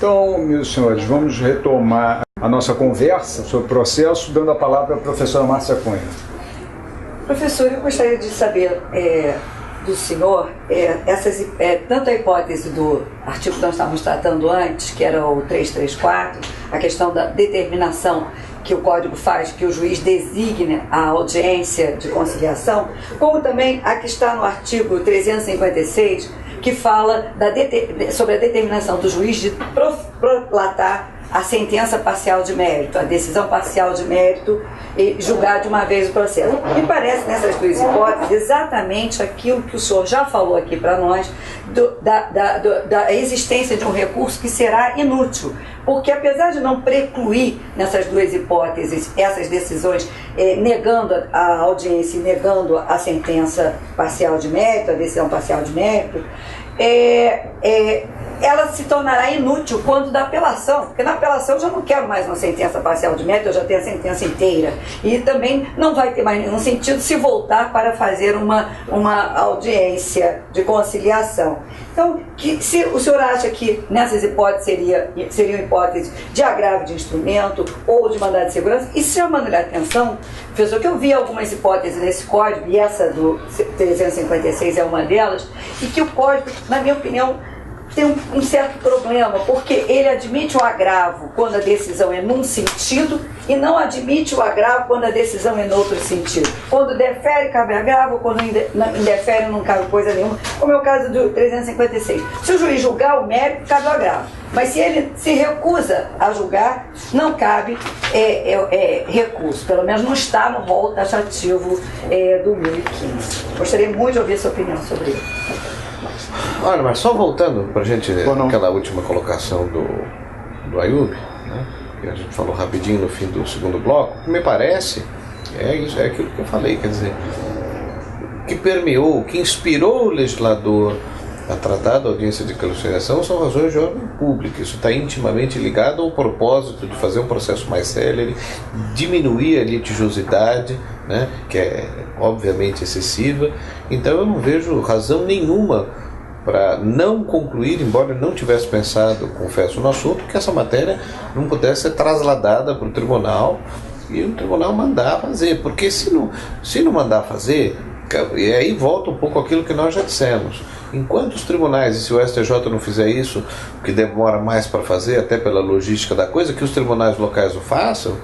Então, meus senhores, vamos retomar a nossa conversa sobre o processo, dando a palavra à professora Márcia Cunha. Professor, eu gostaria de saber do senhor, tanto a hipótese do artigo que nós estávamos tratando antes, que era o 334, a questão da determinação que o Código faz, que o juiz designe a audiência de conciliação, como também a que está no artigo 356, que fala sobre a determinação do juiz de prolatar a sentença parcial de mérito, a decisão parcial de mérito e julgar de uma vez o processo. Me parece, nessas duas hipóteses, exatamente aquilo que o senhor já falou aqui para nós, da existência de um recurso que será inútil, porque apesar de não precluir nessas duas hipóteses essas decisões, negando a audiência e negando a sentença parcial de mérito, a decisão parcial de mérito, ela se tornará inútil quando da apelação, porque na apelação eu já não quero mais uma sentença parcial de mérito, eu já tenho a sentença inteira, e também não vai ter mais nenhum sentido se voltar para fazer uma audiência de conciliação. Então, se o senhor acha que nessas hipóteses seriam hipóteses de agravo de instrumento ou de mandado de segurança, e chamando-lhe a atenção, professor, que eu vi algumas hipóteses nesse código, e essa do 356 é uma delas, e que o código, na minha opinião, tem um certo problema, porque ele admite o agravo quando a decisão é num sentido e não admite o agravo quando a decisão é no outro sentido. Quando defere, cabe agravo, quando indefere, não cabe coisa nenhuma, como é o caso do 356. Se o juiz julgar o mérito, cabe o agravo. Mas se ele se recusa a julgar, não cabe recurso. Pelo menos não está no rol taxativo do 1015. Gostaria muito de ouvir sua opinião sobre isso. Olha, mas só voltando para a gente, aquela última colocação do Ayub, né, que a gente falou rapidinho no fim do segundo bloco, o que me parece é aquilo que eu falei, quer dizer, que permeou, que inspirou o legislador a tratar da audiência de conciliação são razões de ordem pública. Isso está intimamente ligado ao propósito de fazer um processo mais célere, diminuir a litigiosidade, né, que é obviamente excessiva. Então eu não vejo razão nenhuma para não concluir, embora eu não tivesse pensado, confesso, no assunto, que essa matéria não pudesse ser trasladada para o tribunal e o tribunal mandar fazer. Porque se não mandar fazer, e aí volta um pouco aquilo que nós já dissemos, enquanto os tribunais, e se o STJ não fizer isso, que demora mais para fazer, até pela logística da coisa, que os tribunais locais o façam,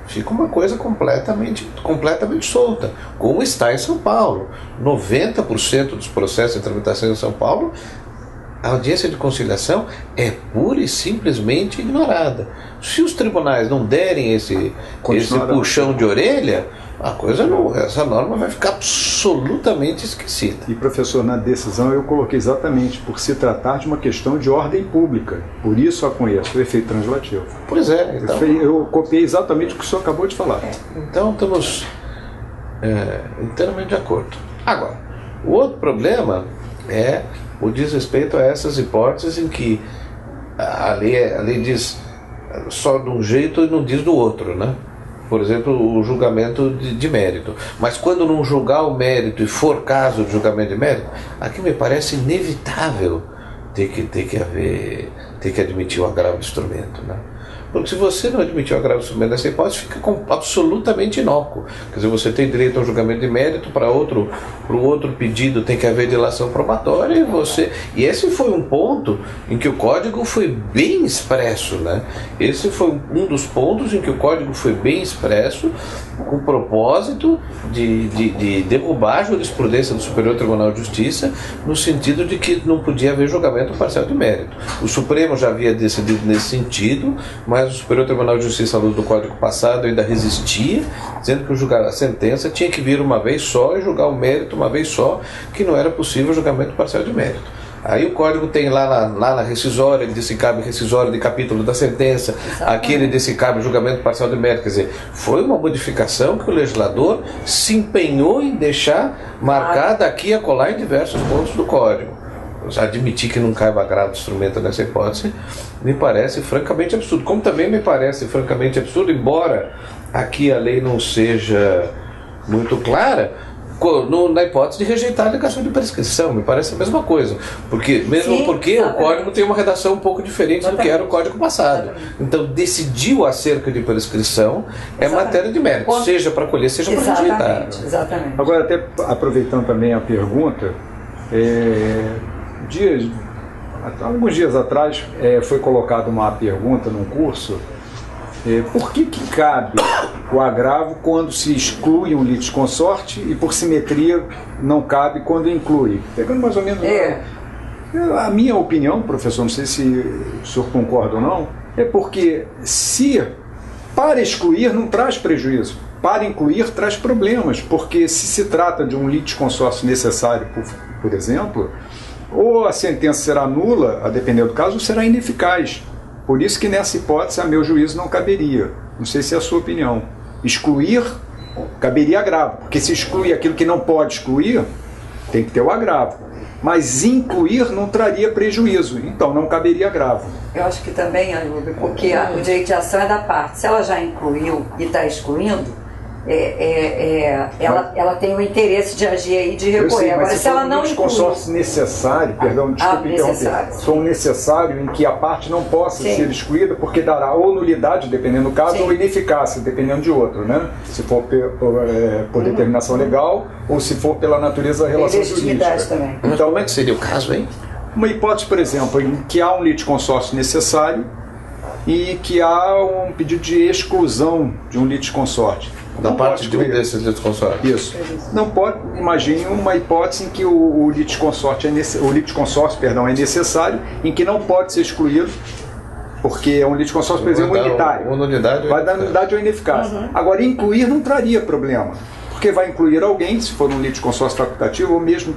fica uma coisa completamente solta, como está em São Paulo. 90% dos processos de tramitação em São Paulo, a audiência de conciliação é pura e simplesmente ignorada. Se os tribunais não derem esse puxão de orelha, essa norma vai ficar absolutamente esquecida. E, professor, na decisão eu coloquei exatamente por se tratar de uma questão de ordem pública. Por isso a conheço, o efeito translativo. Pois é. Então, eu copiei exatamente o que o senhor acabou de falar. Então estamos inteiramente de acordo. Agora, o outro problema é o desrespeito a essas hipóteses em que a lei diz só de um jeito e não diz do outro, né? Por exemplo, o julgamento de mérito. Mas quando não julgar o mérito e for caso de julgamento de mérito, aqui me parece inevitável ter que admitir o agravo do instrumento, né? Porque se você não admitir o agravo do instrumento nessa hipótese, fica absolutamente inócuo. Quer dizer, você tem direito ao julgamento de mérito, para o outro pedido tem que haver dilação probatória, e esse foi um ponto em que o Código foi bem expresso, né? Esse foi um dos pontos em que o Código foi bem expresso, com o propósito de derrubar a jurisprudência do Superior Tribunal de Justiça, no sentido de que não podia haver julgamento parcial de mérito. O Supremo já havia decidido nesse sentido, mas o Superior Tribunal de Justiça, à luz do Código passado, ainda resistia, dizendo que a sentença tinha que vir uma vez só e julgar o mérito uma vez só, que não era possível julgamento parcial de mérito. Aí o Código tem lá na rescisória, ele diz que cabe rescisória de capítulo da sentença, aqui ele diz que cabe julgamento parcial de mérito. Quer dizer, foi uma modificação que o legislador se empenhou em deixar marcada aqui e acolá em diversos pontos do Código. Admitir que não caiba agravo de instrumento nessa hipótese me parece francamente absurdo. Como também me parece francamente absurdo, embora aqui a lei não seja muito clara, na hipótese de rejeitar a alegação de prescrição, me parece a mesma coisa, porque o código tem uma redação um pouco diferente do que era o código passado. Então, decidiu acerca de prescrição é matéria de mérito, seja para acolher, seja para rejeitar. Exatamente. Agora, até aproveitando também a pergunta, alguns dias atrás foi colocada uma pergunta num curso: por que cabe o agravo quando se exclui um litisconsorte e por simetria não cabe quando inclui? Pegando mais ou menos a minha opinião, professor, não sei se o senhor concorda ou não, é porque se para excluir não traz prejuízo, para incluir traz problemas, porque se trata de um litisconsórcio necessário, por exemplo, ou a sentença será nula, a depender do caso, ou será ineficaz. Por isso que nessa hipótese, a meu juízo, não caberia. Não sei se é a sua opinião. Excluir, caberia agravo, porque se exclui aquilo que não pode excluir, tem que ter o agravo. Mas incluir não traria prejuízo, então não caberia agravo. Eu acho que também, Ayub, porque o direito de ação é da parte. Se ela já incluiu e está excluindo, ela tem o interesse de agir aí, de recorrer. Agora, se ela não inclui... consórcio necessário, perdão, desculpe interromper, sou um necessário em que a parte não possa ser excluída, porque dará ou nulidade, dependendo do caso, ou ineficácia, dependendo de outro, né? Se for por determinação legal, ou se for pela natureza da relação jurídica. Também. Então, como é que seria o caso, hein? Uma hipótese, por exemplo, em que há um litisconsórcio necessário e que há um pedido de exclusão de um litisconsorte. Da parte de um desses litisconsórcios. Isso. Não pode, imagine uma hipótese em que o litisconsórcio é necessário, em que não pode ser excluído, porque é um litisconsórcio, por exemplo, unitário. Vai dar nulidade ou ineficácia. Agora, incluir não traria problema, porque vai incluir alguém, se for um litisconsórcio facultativo, ou mesmo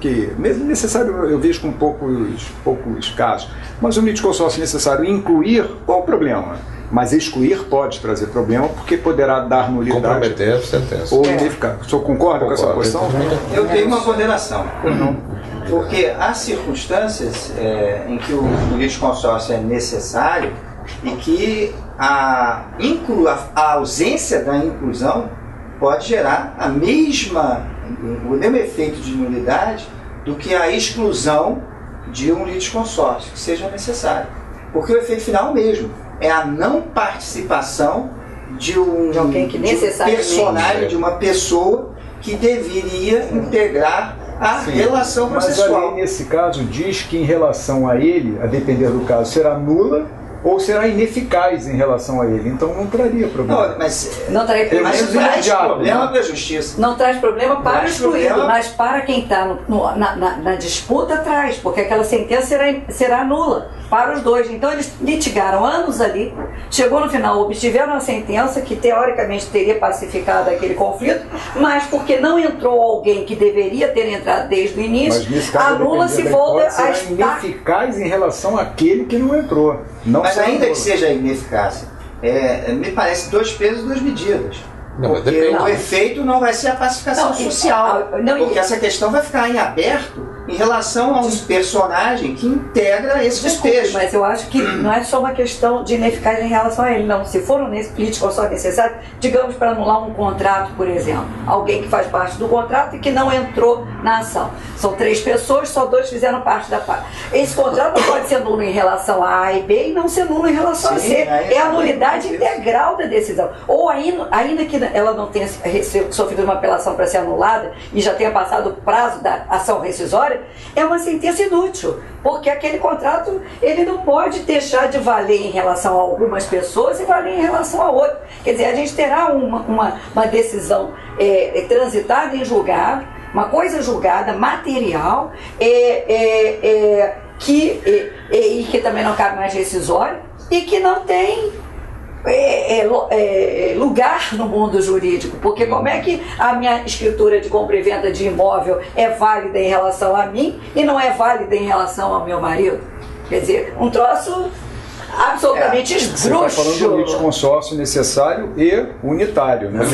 necessário, eu vejo com poucos casos, mas um litisconsórcio necessário incluir, qual o problema? Mas excluir pode trazer problema, porque poderá dar nulidade. Comprometer a sentença. Ou ineficaz. O senhor concorda com essa posição? Eu tenho uma ponderação. Porque há circunstâncias em que o litisconsórcio é necessário e que a ausência da inclusão pode gerar o mesmo efeito de nulidade do que a exclusão de um litisconsórcio que seja necessário. Porque o efeito final é o mesmo. É a não participação de um personagem, de uma pessoa que deveria integrar a relação processual. Mas a lei, nesse caso, diz que em relação a ele, a depender do caso, será nula ou será ineficaz em relação a ele. Então não traria problema. Não, não traria problema. Mas traz problema para a justiça. Não traz problema para o excluído, mas para quem está na disputa traz, porque aquela sentença será nula para os dois. Então eles litigaram anos ali, chegou no final, obtiveram uma sentença que teoricamente teria pacificado aquele conflito, mas porque não entrou alguém que deveria ter entrado desde o início, a nula se volta a estar ineficaz em relação àquele que não entrou. Mas ainda que seja ineficácia, me parece 2 pesos, 2 medidas. Porque o efeito não vai ser a pacificação social. Porque essa questão vai ficar em aberto em relação a um personagem que integra esse contexto. Mas eu acho que não é só uma questão de ineficaz em relação a ele, não. Se for um litisconsorcio necessário, digamos, para anular um contrato, por exemplo, alguém que faz parte do contrato e que não entrou na ação. São 3 pessoas, só 2 fizeram parte da parte. Esse contrato não pode ser nulo em relação a A e B e não ser nulo em relação a C. É a nulidade integral da decisão. Ou ainda que ela não tenha sofrido uma apelação para ser anulada e já tenha passado o prazo da ação rescisória, é uma sentença inútil, porque aquele contrato ele não pode deixar de valer em relação a algumas pessoas e valer em relação a outras. Quer dizer, a gente terá uma decisão transitada em julgado, uma coisa julgada, material, que também não cabe mais rescisório e que não tem lugar no mundo jurídico, porque como é que a minha escritura de compra e venda de imóvel é válida em relação a mim e não é válida em relação ao meu marido? Quer dizer, um troço absolutamente esdrúxulo. Você está falando do litisconsórcio necessário e unitário, né?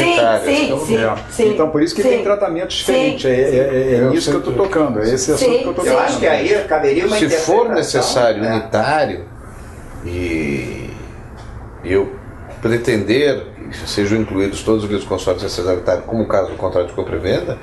Sim. Então, por isso que tem tratamento diferente. É nisso que eu estou tocando, é esse assunto que eu estou tocando. Eu acho que aí caberia uma interpretação. Se for necessário unitário e eu pretender que sejam incluídos todos os litisconsórcios necessários, como o caso do contrato de compra e venda,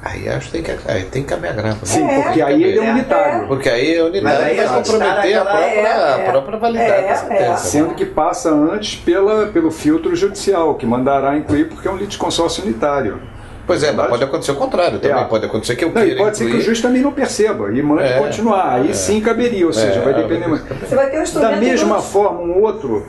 Aí acho que tem que caber agravo. Sim, porque aí ele é unitário. Porque aí é unitário, Mas aí vai a gente comprometer tá a própria validade da sentença. Sendo que passa antes pelo filtro judicial, que mandará incluir porque é um litisconsórcio unitário. Pois é, mas pode acontecer o contrário também. Pode acontecer que eu queira pode ser que o juiz também não perceba e mande continuar. Aí sim caberia, ou seja, vai depender muito. Você vai ter um instrumento da mesma forma, um outro...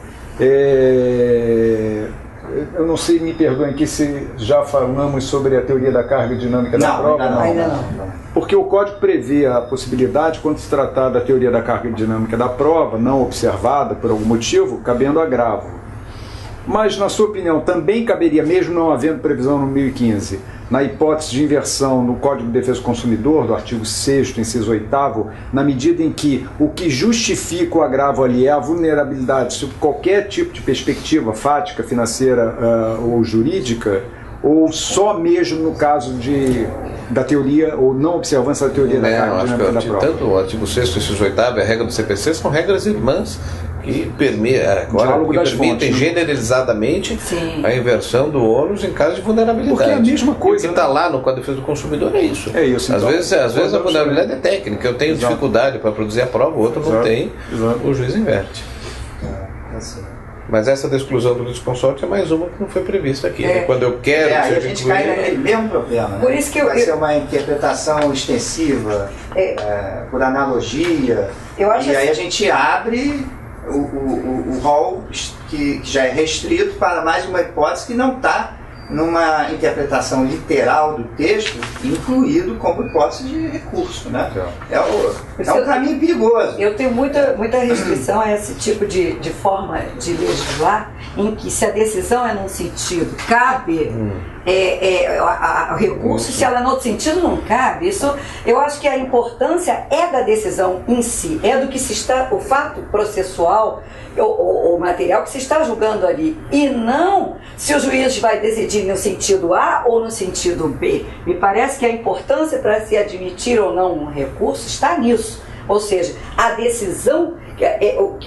eu não sei, me perdoem aqui se já falamos sobre a teoria da carga dinâmica da prova. Ainda não. Porque o Código prevê a possibilidade, quando se tratar da teoria da carga dinâmica da prova, não observada por algum motivo, cabendo agravo. Mas, na sua opinião, também caberia, mesmo não havendo previsão no 1015, na hipótese de inversão no Código de Defesa do Consumidor, do artigo 6º, inciso 8º, na medida em que o que justifica o agravo ali é a vulnerabilidade sob qualquer tipo de perspectiva fática, financeira ou jurídica, ou só mesmo no caso da teoria ou não observância da teoria da carga dinâmica da prova? Tanto o artigo 6º, inciso 8º e a regra do CPC são regras irmãs que permitem generalizadamente a inversão do ônus em caso de vulnerabilidade. Porque é a mesma coisa. O que está lá no Código de Defesa do Consumidor é isso. É isso. Às vezes a vulnerabilidade é técnica. Eu tenho dificuldade para produzir a prova, o outro não tem, o juiz inverte. Mas essa da exclusão do litisconsórcio é mais uma que não foi prevista aqui. Quando eu quero que seja a gente cai naquele mesmo problema. Por isso que vai ser uma interpretação extensiva, por analogia, e aí a gente abre o rol que já é restrito para mais uma hipótese que não está numa interpretação literal do texto incluído como hipótese de recurso, né? É um caminho perigoso. Eu tenho muita restrição a esse tipo de forma de legislar, em que se a decisão é num sentido, cabe o recurso, se ela é no outro sentido, não cabe. Isso, eu acho que a importância é da decisão em si, é do que se está, o fato processual, o material que se está julgando ali, e não se o juiz vai decidir no sentido A ou no sentido B. Me parece que a importância para se admitir ou não um recurso está nisso. Ou seja, a decisão,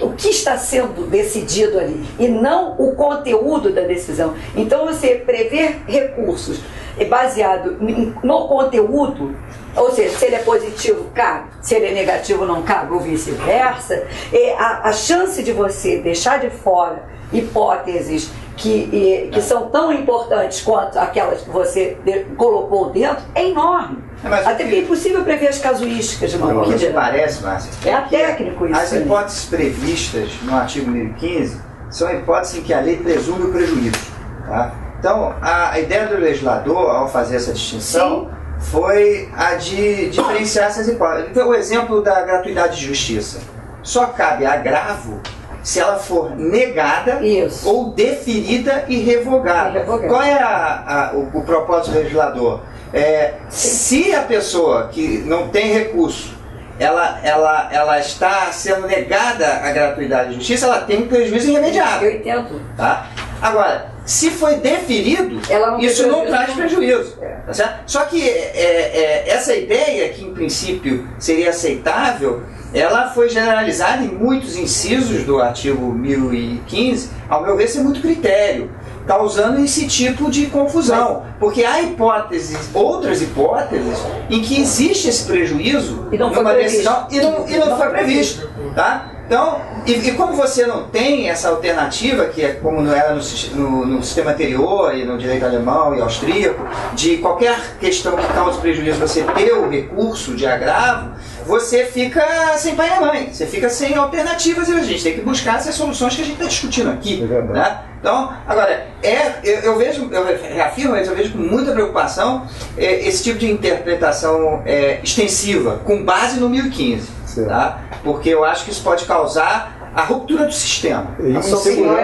o que está sendo decidido ali, e não o conteúdo da decisão. Então, você prever recursos baseado no conteúdo, ou seja, se ele é positivo, cabe, se ele é negativo, não cabe, ou vice-versa, a chance de você deixar de fora hipóteses que são tão importantes quanto aquelas que você colocou dentro é enorme. Até porque é impossível prever as casuísticas de uma forma. O que parece, Márcia, é técnico isso. As hipóteses previstas no artigo 1015 são hipóteses em que a lei presume o prejuízo. Tá? Então, a ideia do legislador, ao fazer essa distinção, foi a de diferenciar essas hipóteses. Então, o exemplo da gratuidade de justiça. Só cabe agravo se ela for negada ou deferida e revogada. Qual é o propósito do legislador? Se a pessoa que não tem recurso, ela está sendo negada a gratuidade de justiça, ela tem um prejuízo irremediável. Eu entendo. Tá? Agora, se foi deferido, isso não traz prejuízo. Tá certo? Só que essa ideia, que em princípio seria aceitável, ela foi generalizada em muitos incisos do artigo 1015, ao meu ver, sem muito critério, causando esse tipo de confusão. Porque há outras hipóteses, em que existe esse prejuízo numa decisão e não foi previsto. Tá? Então, e como você não tem essa alternativa, que é como não era no sistema anterior, e no direito alemão e austríaco, de qualquer questão que cause prejuízo, você ter o recurso de agravo, você fica sem pai e mãe, você fica sem alternativas e a gente tem que buscar essas soluções que a gente está discutindo aqui. Né? Então, agora, eu reafirmo, eu vejo com muita preocupação esse tipo de interpretação extensiva, com base no 1015, tá? Porque eu acho que isso pode causar a ruptura do sistema.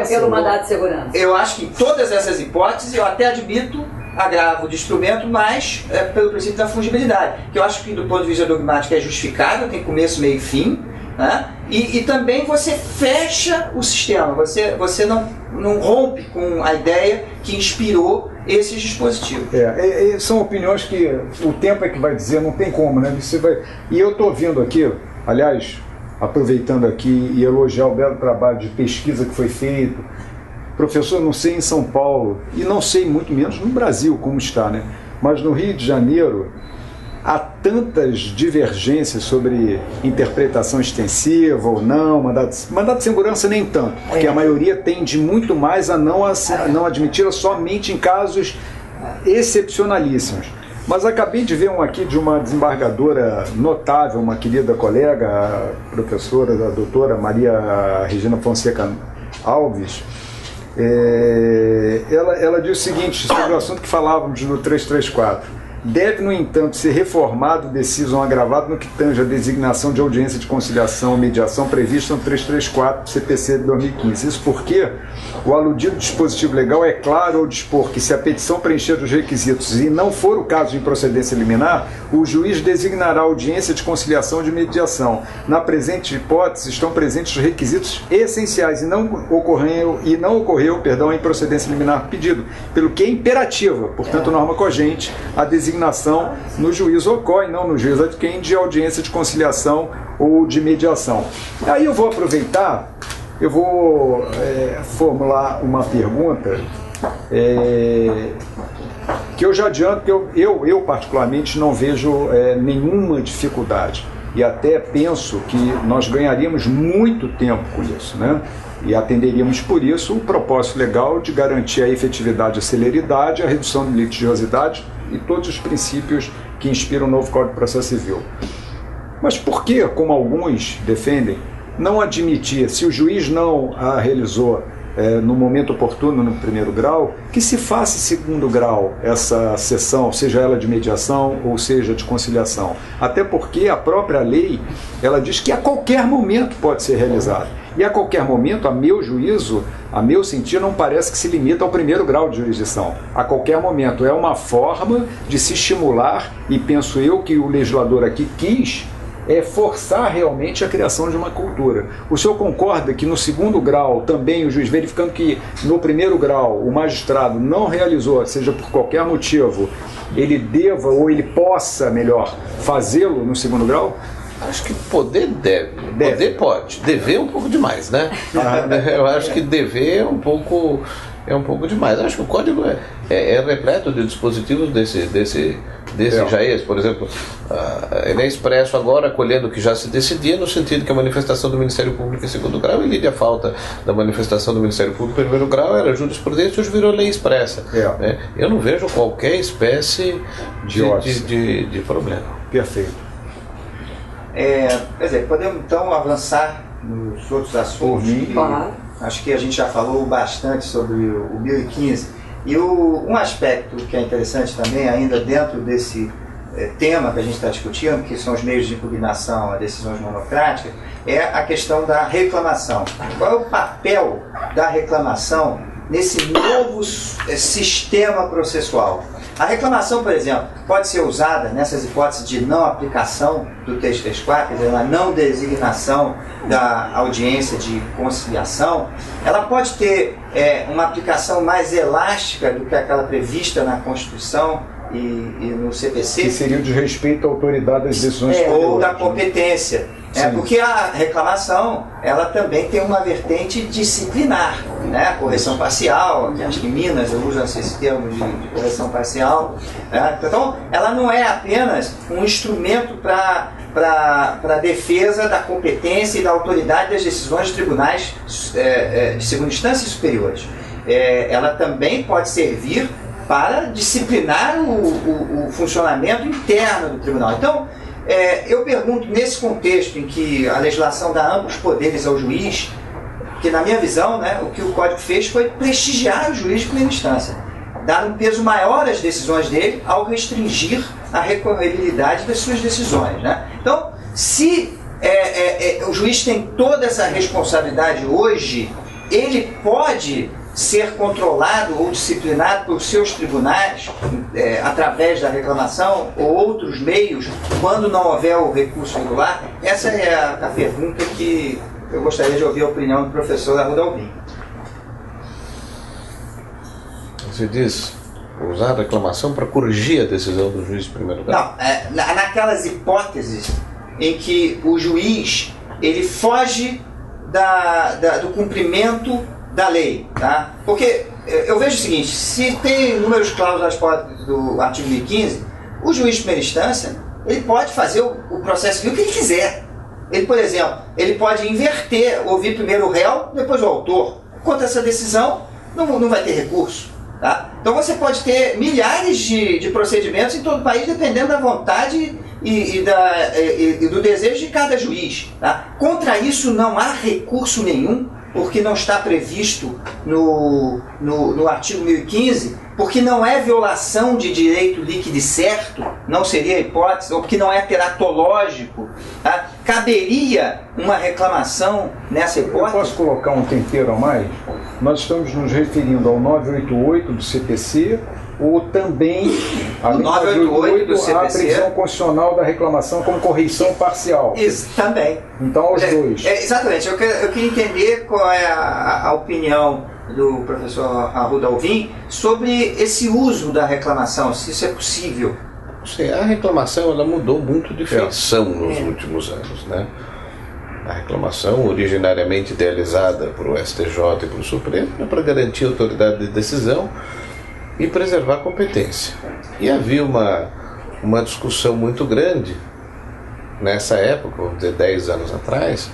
Pelo mandado de segurança. Eu acho que em todas essas hipóteses, eu até admito agravo de instrumento, mas pelo princípio da fungibilidade, que eu acho que do ponto de vista dogmático é justificável, tem começo, meio e fim, né? E também você fecha o sistema, você não rompe com a ideia que inspirou esses dispositivos. São opiniões que o tempo é que vai dizer, não tem como, né? E eu estou vendo aqui, aliás, aproveitando aqui e elogiar o belo trabalho de pesquisa que foi feito. Professor, não sei em São Paulo, e não sei muito menos no Brasil como está, né? mas no Rio de Janeiro há tantas divergências sobre interpretação extensiva ou não, mandato de segurança nem tanto, porque a maioria tende muito mais a não admiti-la somente em casos excepcionalíssimos. Mas acabei de ver um aqui de uma desembargadora notável, uma querida colega, a professora, a doutora Maria Regina Fonseca Alves. Ela diz o seguinte, sobre o assunto que falávamos no 334. Deve, no entanto, ser reformado o decisão agravado no que tange a designação de audiência de conciliação ou mediação prevista no 334 CPC de 2015. Isso porque o aludido dispositivo legal é claro ao dispor que, se a petição preencher os requisitos e não for o caso de improcedência liminar, o juiz designará audiência de conciliação ou de mediação. Na presente hipótese, estão presentes os requisitos essenciais e não ocorreu a improcedência liminar pedido, pelo que é imperativa, portanto, norma cogente, a designação no juízo ocorre, não no juízo adquém, de audiência de conciliação ou de mediação. Aí eu vou aproveitar, eu vou formular uma pergunta que eu já adianto que eu particularmente não vejo nenhuma dificuldade, e até penso que nós ganharíamos muito tempo com isso, né? E atenderíamos por isso o propósito legal de garantir a efetividade e a celeridade, a redução de litigiosidade e todos os princípios que inspiram o novo Código de Processo Civil. Mas por que, como alguns defendem, não admitir, se o juiz não a realizou no momento oportuno no primeiro grau, que se faça em segundo grau essa sessão, seja ela de mediação ou seja de conciliação? Até porque a própria lei, ela diz que a qualquer momento pode ser realizada. E a qualquer momento, a meu juízo, a meu sentir, não parece que se limita ao primeiro grau de jurisdição. A qualquer momento é uma forma de se estimular, e penso eu que o legislador aqui quis forçar realmente a criação de uma cultura. O senhor concorda que no segundo grau também o juiz, verificando que no primeiro grau o magistrado não realizou, seja por qualquer motivo, ele deva ou ele possa, melhor, fazê-lo no segundo grau? Acho que poder deve. Poder pode. Dever é um pouco demais, né? Eu acho que dever é um pouco demais. Acho que o código é repleto de dispositivos desse jaez, por exemplo. Ele é expresso agora, acolhendo o que já se decidia, no sentido que a manifestação do Ministério Público em segundo grau e a falta da manifestação do Ministério Público em primeiro grau era jurisprudência, hoje virou lei expressa. Né? Eu não vejo qualquer espécie de problema. Perfeito. Quer dizer, podemos então avançar nos outros assuntos. Acho que a gente já falou bastante sobre o 1015. E um aspecto que é interessante também, ainda dentro desse tema que a gente está discutindo, que são os meios de impugnação a decisões monocráticas, é a questão da reclamação. Qual é o papel da reclamação nesse novo sistema processual? A reclamação, por exemplo, pode ser usada nessas hipóteses de não aplicação do 334, quer dizer, a não designação da audiência de conciliação. Ela pode ter uma aplicação mais elástica do que aquela prevista na Constituição e no CPC. Que seria o de respeito à autoridade das decisões ou da competência. Porque a reclamação, ela também tem uma vertente disciplinar, né? Correção parcial, que acho que em Minas usam-se esse termo de correção parcial. Né? Então, ela não é apenas um instrumento para a defesa da competência e da autoridade das decisões de tribunais de segunda instância e superiores. Ela também pode servir para disciplinar o funcionamento interno do tribunal. Então, eu pergunto, nesse contexto em que a legislação dá amplos poderes ao juiz, que na minha visão, né, o que o Código fez foi prestigiar o juiz de primeira instância, dar um peso maior às decisões dele ao restringir a recorribilidade das suas decisões. Né? Então, se o juiz tem toda essa responsabilidade hoje, ele pode ser controlado ou disciplinado por seus tribunais através da reclamação ou outros meios, quando não houver o recurso regular? Essa é a pergunta que eu gostaria de ouvir a opinião do professor Arruda Alvim. Você diz usar a reclamação para corrigir a decisão do juiz de primeiro grau? Não, naquelas hipóteses em que o juiz ele foge do cumprimento da lei, tá? Porque eu vejo o seguinte, se tem números cláusulas do artigo 1015, o juiz de primeira instância, ele pode fazer o processo civil que ele quiser. Ele, por exemplo, ele pode inverter, ouvir primeiro o réu, depois o autor. Contra essa decisão, não vai ter recurso. Tá? Então você pode ter milhares de procedimentos em todo o país, dependendo da vontade e do desejo de cada juiz. Tá? Contra isso não há recurso nenhum, porque não está previsto no artigo 1015, porque não é violação de direito líquido e certo, não seria hipótese, ou porque não é teratológico, tá? Caberia uma reclamação nessa hipótese? Eu posso colocar um tempero a mais? Nós estamos nos referindo ao 988 do CPC, ou também o 988 do CPC, a previsão constitucional da reclamação como correição parcial. Isso, também. Então, os dois. Exatamente. Eu queria entender qual é a opinião do professor Arruda Alvim sobre esse uso da reclamação, se isso é possível. A reclamação ela mudou muito de feição nos últimos anos, né? A reclamação, originariamente idealizada para o STJ e para o Supremo, é para garantir a autoridade de decisão e preservar a competência. E havia uma discussão muito grande nessa época, vamos dizer 10 anos atrás,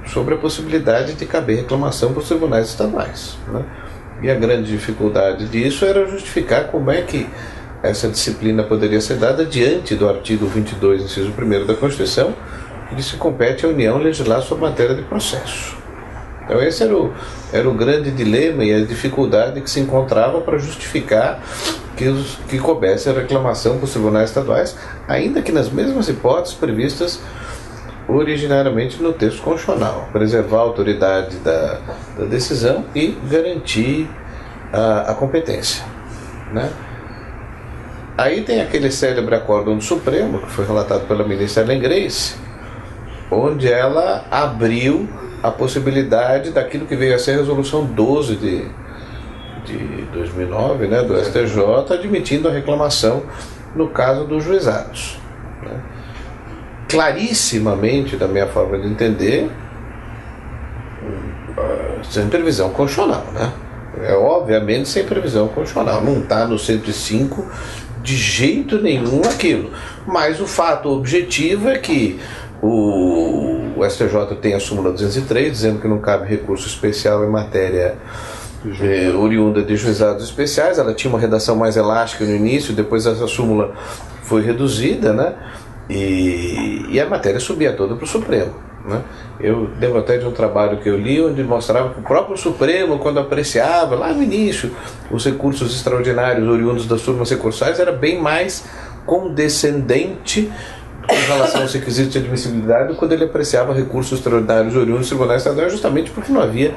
sobre a possibilidade de caber reclamação para os tribunais estaduais, né? E a grande dificuldade disso era justificar como é que essa disciplina poderia ser dada diante do artigo 22, inciso 1º da Constituição, que diz que compete à União legislar sobre matéria de processo. Então esse era o grande dilema e a dificuldade que se encontrava para justificar que coubesse a reclamação para os tribunais estaduais, ainda que nas mesmas hipóteses previstas originariamente no texto constitucional, preservar a autoridade da decisão e garantir a competência, né? Aí tem aquele célebre acórdão do Supremo, que foi relatado pela ministra Ellen Grace, onde ela abriu a possibilidade daquilo que veio a ser a resolução 12 de 2009, né, do STJ, admitindo a reclamação no caso dos juizados, né? Clarissimamente, da minha forma de entender, sem previsão constitucional, né? Obviamente sem previsão constitucional, não está no 105 de jeito nenhum aquilo, mas o fato objetivo é que o STJ tem a súmula 203, dizendo que não cabe recurso especial em matéria oriunda de juizados especiais. Ela tinha uma redação mais elástica no início, depois essa súmula foi reduzida, né? E a matéria subia toda para o Supremo, né? Eu lembro até de um trabalho que eu li onde mostrava que o próprio Supremo, quando apreciava lá no início os recursos extraordinários oriundos das turmas recursais, era bem mais condescendente com relação aos requisitos de admissibilidade quando ele apreciava recursos extraordinários oriundos dos tribunais estaduais, justamente porque não havia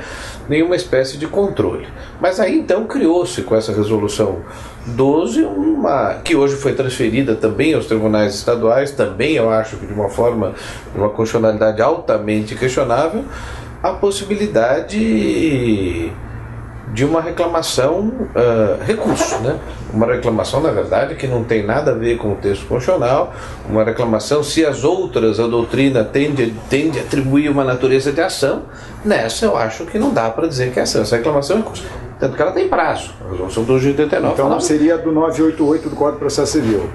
nenhuma espécie de controle. Mas aí então criou-se com essa resolução 12, que hoje foi transferida também aos tribunais estaduais, também eu acho que de uma forma, de uma constitucionalidade altamente questionável, a possibilidade de uma reclamação, recurso, né? Uma reclamação, na verdade, que não tem nada a ver com o texto constitucional, uma reclamação, se as outras, a doutrina tende a atribuir uma natureza de ação, nessa eu acho que não dá para dizer que é ação. Essa reclamação é recurso, tanto que ela tem prazo, a resolução do 89. Então não seria do 988 do Código de Processo Civil,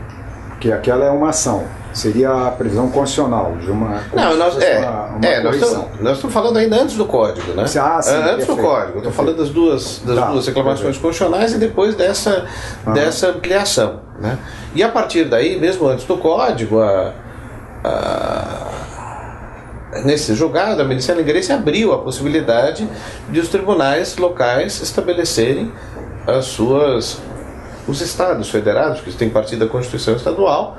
que aquela é uma ação, seria a previsão constitucional de uma correção. Nós estamos falando ainda antes do Código, né? Sim, antes do Código, estou falando das duas reclamações constitucionais e depois dessa ampliação, né? E a partir daí, mesmo antes do Código, nesse julgado, a ministra Ellen Grace abriu a possibilidade de os tribunais locais estabelecerem os estados federados, que têm parte da Constituição estadual,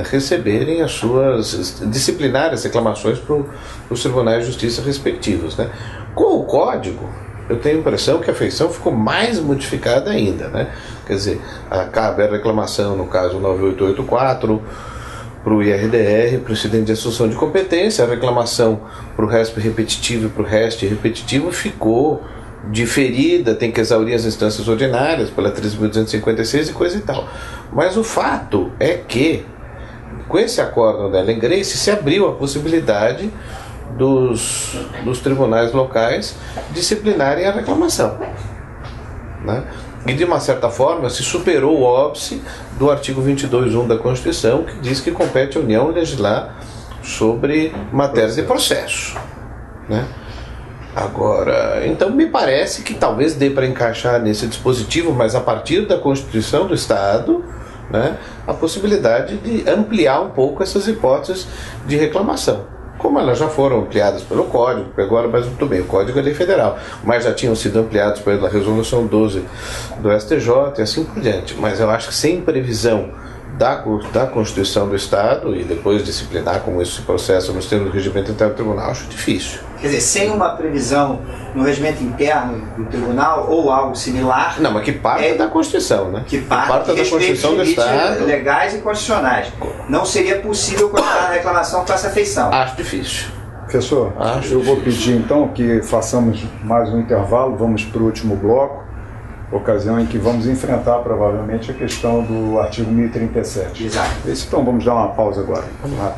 receberem as suas disciplinares reclamações para os tribunais de justiça respectivos, né? Com o Código, eu tenho a impressão que a feição ficou mais modificada ainda, né? Quer dizer, cabe a reclamação no caso 9884 para o IRDR, para o incidente de assunção de competência, a reclamação para o RESP repetitivo e para o REST repetitivo ficou diferida, tem que exaurir as instâncias ordinárias pela 13.256 e coisa e tal. Mas o fato é que, com esse acórdão da Ellen Grace, se abriu a possibilidade dos tribunais locais disciplinarem a reclamação, né? E de uma certa forma se superou o óbice do artigo 22.1 da Constituição, que diz que compete à União legislar sobre matérias de processo, né? Agora, então me parece que talvez dê para encaixar nesse dispositivo, mas a partir da Constituição do Estado, né, a possibilidade de ampliar um pouco essas hipóteses de reclamação, como elas já foram ampliadas pelo Código, agora, mas muito bem, o Código é lei federal, mas já tinham sido ampliados pela Resolução 12 do STJ e assim por diante. Mas eu acho que sem previsão da Constituição do Estado e depois disciplinar como isso se processa nos termos do regimento interno do tribunal, acho difícil. Quer dizer, sem uma previsão no regimento interno do tribunal ou algo similar... Não, mas que parte da Constituição, né? Que parte da Constituição do Estado, legais e constitucionais. Não seria possível continuar a reclamação com essa feição. Acho difícil. Professor, eu vou pedir então que façamos mais um intervalo, vamos para o último bloco, ocasião em que vamos enfrentar provavelmente a questão do artigo 1037. Exato. Então vamos dar uma pausa agora. Vamos lá.